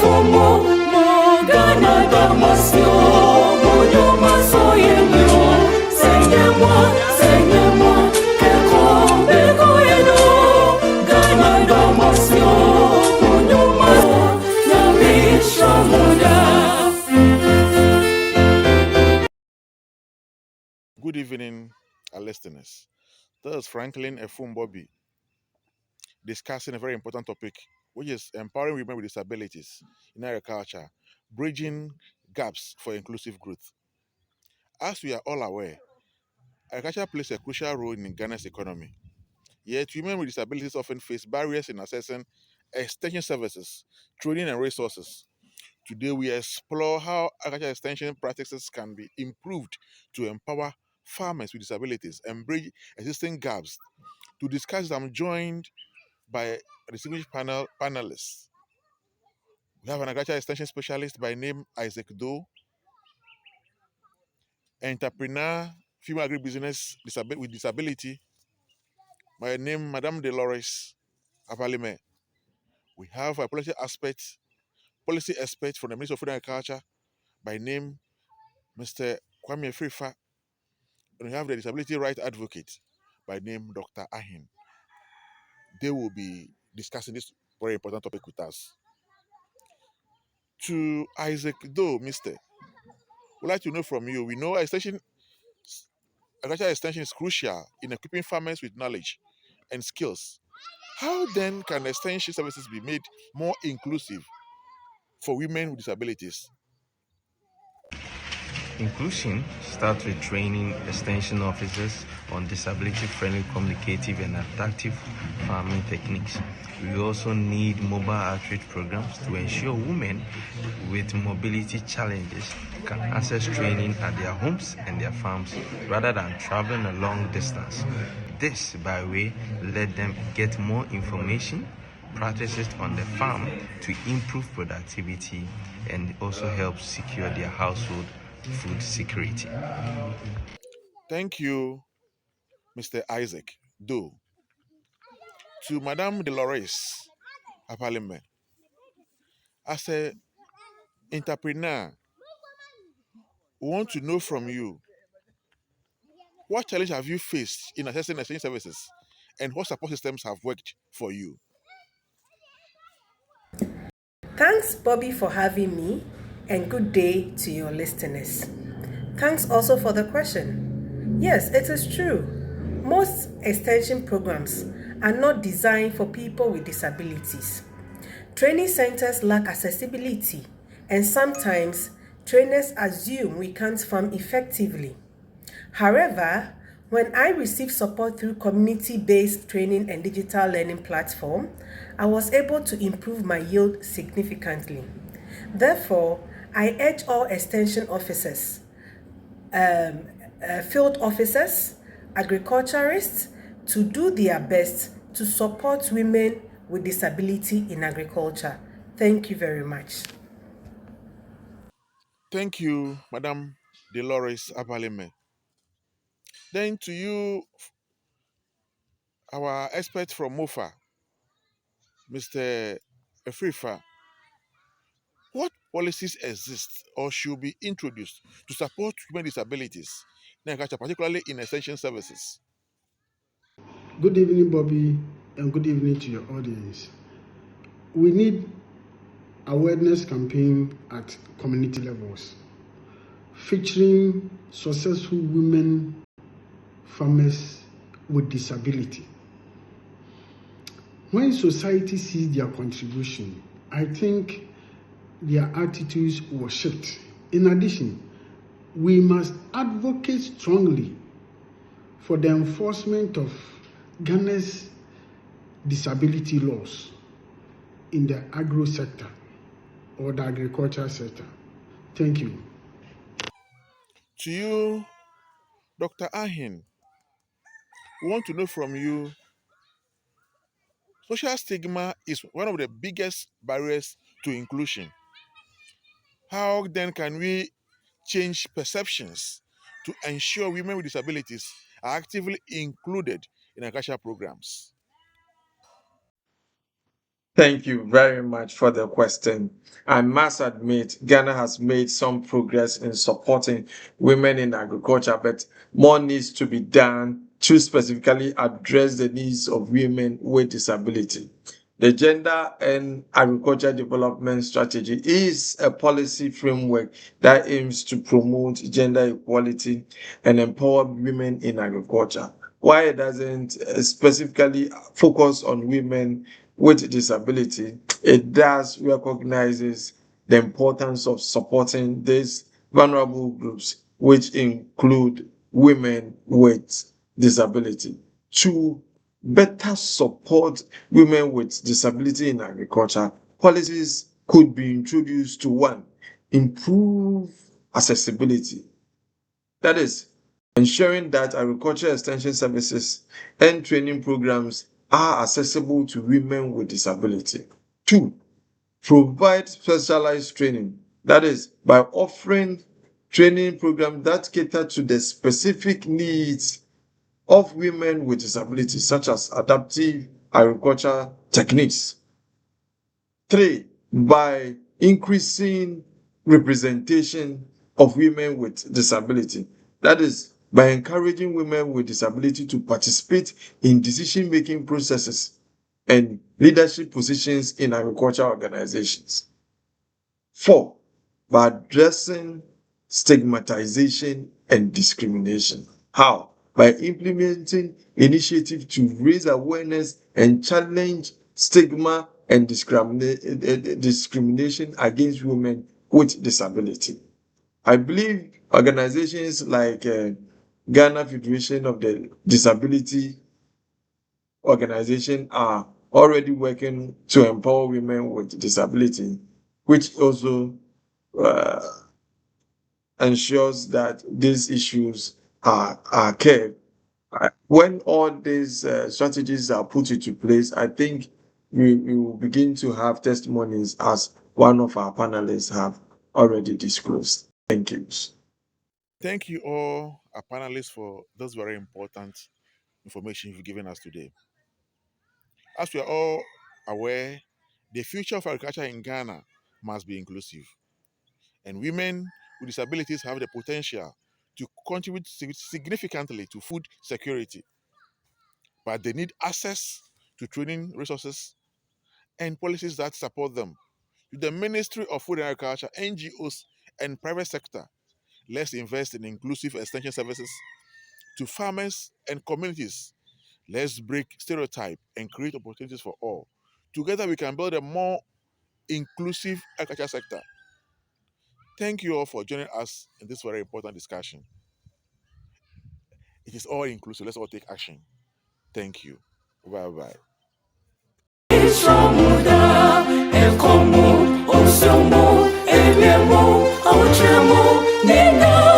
Good evening, our listeners. This is Franklin Bobby discussing a very important topic, which is empowering women with disabilities in agriculture, bridging gaps for inclusive growth. As we are all aware, agriculture plays a crucial role in Ghana's economy. Yet, women with disabilities often face barriers in accessing extension services, training, and resources. Today, we explore how agriculture extension practices can be improved to empower farmers with disabilities and bridge existing gaps. To discuss, I'm joined by a distinguished panelists. We have an agriculture extension specialist by name Isaac Doe, entrepreneur, female agribusiness with disability by name Madame Dolores Apalime. We have a policy expert from the Ministry of Food and Agriculture by name Mr. Kwame Frifa, and we have the disability right advocate by name Dr. Ahin. They will be discussing this very important topic with us. To Isaac Doe, Mr. We'd like to know from you. We know agricultural extension is crucial in equipping farmers with knowledge and skills. How then can extension services be made more inclusive for women with disabilities? Inclusion starts with training extension officers on disability-friendly, communicative, and adaptive farming techniques. We also need mobile outreach programs to ensure women with mobility challenges can access training at their homes and their farms rather than traveling a long distance. This, by way, let them get more information, practices on the farm to improve productivity and also help secure their household food security. Thank you, Mr. Isaac Doe. To Madame Dolores Apalime, as an entrepreneur, we want to know from you what challenge have you faced in accessing exchange services and what support systems have worked for you? Thanks, Bobby, for having me, and good day to your listeners. Thanks also for the question. Yes, it is true. Most extension programs are not designed for people with disabilities. Training centers lack accessibility, and sometimes trainers assume we can't farm effectively. However, when I received support through community-based training and digital learning platform, I was able to improve my yield significantly. Therefore, I urge all extension officers, field officers, agriculturists to do their best to support women with disability in agriculture. Thank you very much. Thank you, Madame Dolores Apalime. Then to you, our expert from MOFA, Mr. Efrifa, what policies exist or should be introduced to support women with disabilities in agriculture, particularly in extension services? Good evening, Bobby, and good evening to your audience. We need awareness campaign at community levels, featuring successful women farmers with disability. When society sees their contribution, I think their attitudes will shift. In addition, we must advocate strongly for the enforcement of Ghana's disability laws in the agro sector or the agriculture sector. Thank you. To you, Dr. Ahin, we want to know from you, social stigma is one of the biggest barriers to inclusion. How then can we change perceptions to ensure women with disabilities are actively included in agriculture programs? Thank you very much for the question. I must admit, Ghana has made some progress in supporting women in agriculture, but more needs to be done to specifically address the needs of women with disability. The Gender and Agriculture Development Strategy is a policy framework that aims to promote gender equality and empower women in agriculture. While it doesn't specifically focus on women with disability, it does recognizes the importance of supporting these vulnerable groups, which include women with disability. To better support women with disability in agriculture, policies could be introduced to one, improve accessibility. That is, ensuring that agriculture extension services and training programs are accessible to women with disability. Two, provide specialized training. That is, by offering training programs that cater to the specific needs of women with disabilities, such as adaptive agriculture techniques. Three, by increasing representation of women with disability. That is, by encouraging women with disability to participate in decision-making processes and leadership positions in agricultural organizations. Four, by addressing stigmatization and discrimination. How? By implementing initiatives to raise awareness and challenge stigma and discrimination against women with disability. I believe organizations like Ghana Federation of the Disability Organization are already working to empower women with disability, which also uh, ensures that these issues are kept. When all these strategies are put into place, I think we will begin to have testimonies as one of our panelists have already disclosed. Thank you. Thank you all, our panelists, for those very important information you've given us today. As we are all aware, the future of agriculture in Ghana must be inclusive, and women with disabilities have the potential to contribute significantly to food security, but they need access to training resources and policies that support them. With the Ministry of Food and Agriculture, NGOs, and private sector, let's invest in inclusive extension services to farmers and communities. Let's break stereotype and create opportunities for all. Together, we can build a more inclusive agriculture sector. Thank you all for joining us in this very important discussion. It is all inclusive. Let's all take action. Thank you. Bye bye. Ishamuda, Ekomo, Osyomo, Ebiemo, Autremo, Nina.